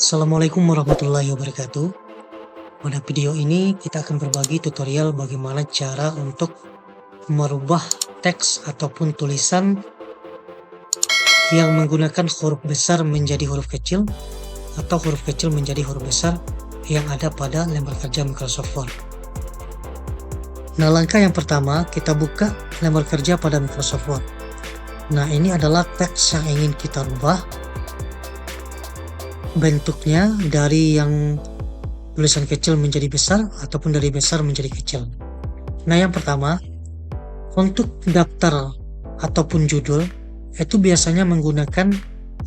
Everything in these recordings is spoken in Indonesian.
Assalamualaikum warahmatullahi wabarakatuh. Pada video ini kita akan berbagi tutorial bagaimana cara untuk merubah teks ataupun tulisan yang menggunakan huruf besar menjadi huruf kecil atau huruf kecil menjadi huruf besar yang ada pada lembar kerja Microsoft Word. Nah, langkah yang pertama kita buka lembar kerja pada Microsoft Word. Nah, ini adalah teks yang ingin kita rubah. Bentuknya dari yang tulisan kecil menjadi besar ataupun dari besar menjadi kecil. Nah, yang pertama, untuk daftar ataupun judul itu biasanya menggunakan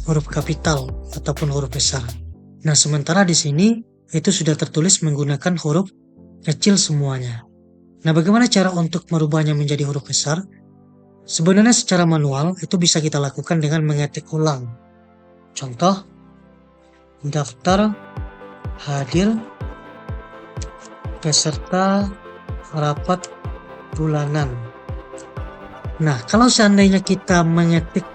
huruf kapital ataupun huruf besar. Nah, sementara di sini itu sudah tertulis menggunakan huruf kecil semuanya. Nah, bagaimana cara untuk merubahnya menjadi huruf besar? Sebenarnya secara manual itu bisa kita lakukan dengan mengetik ulang. Contoh, daftar hadir peserta rapat bulanan. Nah, kalau seandainya kita mengetik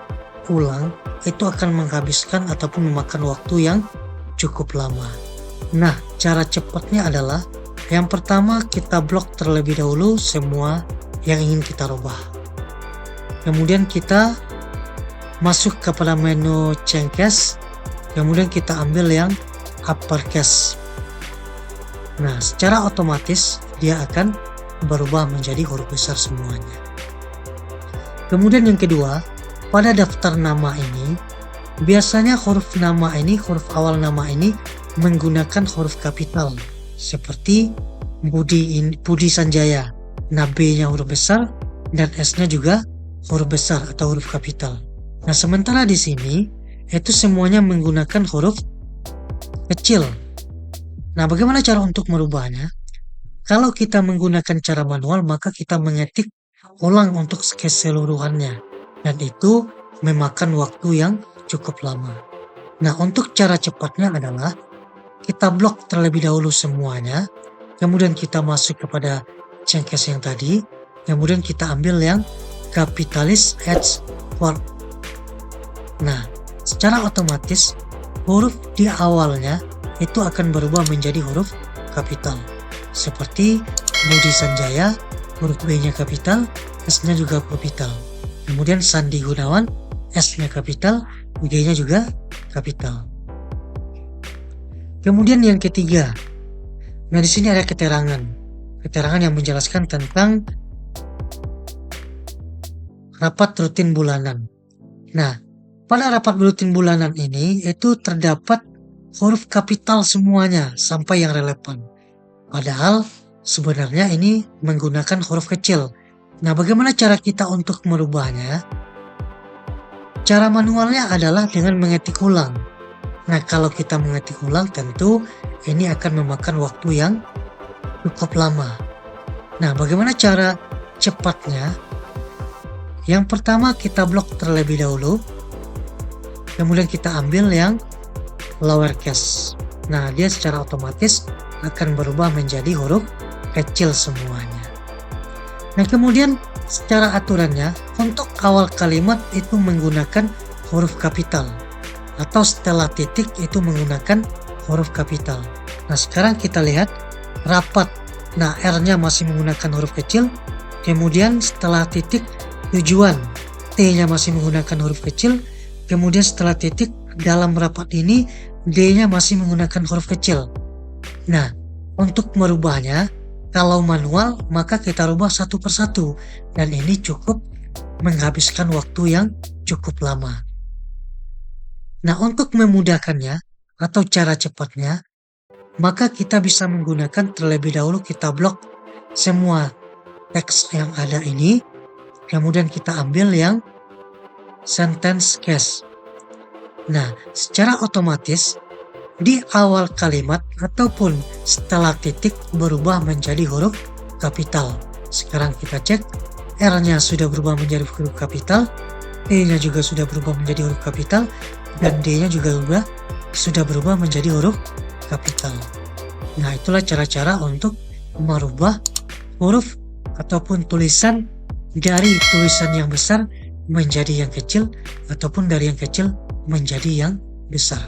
ulang, itu akan menghabiskan ataupun memakan waktu yang cukup lama. Nah, cara cepatnya adalah yang pertama kita blok terlebih dahulu semua yang ingin kita rubah. Kemudian kita masuk kepada menu change. Kemudian kita ambil yang uppercase. Nah, secara otomatis dia akan berubah menjadi huruf besar semuanya. Kemudian yang kedua, pada daftar nama ini, biasanya huruf awal nama ini menggunakan huruf kapital. Seperti Budi Sanjaya. Nah, B-nya huruf besar dan S-nya juga huruf besar atau huruf kapital. Nah, sementara di sini itu semuanya menggunakan huruf kecil. Nah, bagaimana cara untuk merubahnya? Kalau kita menggunakan cara manual, maka kita mengetik ulang untuk keseluruhannya. Dan itu memakan waktu yang cukup lama. Nah, untuk cara cepatnya adalah kita blok terlebih dahulu semuanya. Kemudian kita masuk kepada change yang tadi. Kemudian kita ambil yang kapitalis H word. Nah, secara otomatis huruf di awalnya itu akan berubah menjadi huruf kapital. Seperti Budi Sanjaya, huruf B-nya kapital, S-nya juga kapital. Kemudian Sandi Gunawan, S-nya kapital, G-nya juga kapital. Kemudian yang ketiga, nah di sini ada keterangan yang menjelaskan tentang rapat rutin bulanan. Nah, pada rapat rutin bulanan ini itu terdapat huruf kapital semuanya sampai yang relevan. Padahal sebenarnya ini menggunakan huruf kecil. Nah, bagaimana cara kita untuk merubahnya? Cara manualnya adalah dengan mengetik ulang. Nah, kalau kita mengetik ulang tentu ini akan memakan waktu yang cukup lama. Nah, bagaimana cara cepatnya? Yang pertama kita blok terlebih dahulu. Kemudian kita ambil yang lowercase. Nah, dia secara otomatis akan berubah menjadi huruf kecil semuanya. Nah, kemudian secara aturannya untuk awal kalimat itu menggunakan huruf kapital. Atau setelah titik itu menggunakan huruf kapital. Nah, sekarang kita lihat rapat. Nah, R-nya masih menggunakan huruf kecil. Kemudian setelah titik tujuan, T-nya masih menggunakan huruf kecil. Kemudian setelah titik dalam rapat ini D-nya masih menggunakan huruf kecil. Nah, untuk merubahnya kalau manual maka kita rubah satu persatu dan ini cukup menghabiskan waktu yang cukup lama. Nah, untuk memudahkannya atau cara cepatnya maka kita bisa menggunakan terlebih dahulu kita blok semua teks yang ada ini. Kemudian kita ambil yang sentence case. Nah, secara otomatis di awal kalimat ataupun setelah titik berubah menjadi huruf kapital. Sekarang kita cek, R-nya sudah berubah menjadi huruf kapital, E-nya juga sudah berubah menjadi huruf kapital, dan D-nya juga sudah berubah menjadi huruf kapital. Nah, itulah cara-cara untuk merubah huruf ataupun tulisan dari tulisan yang besar menjadi yang kecil ataupun dari yang kecil menjadi yang besar.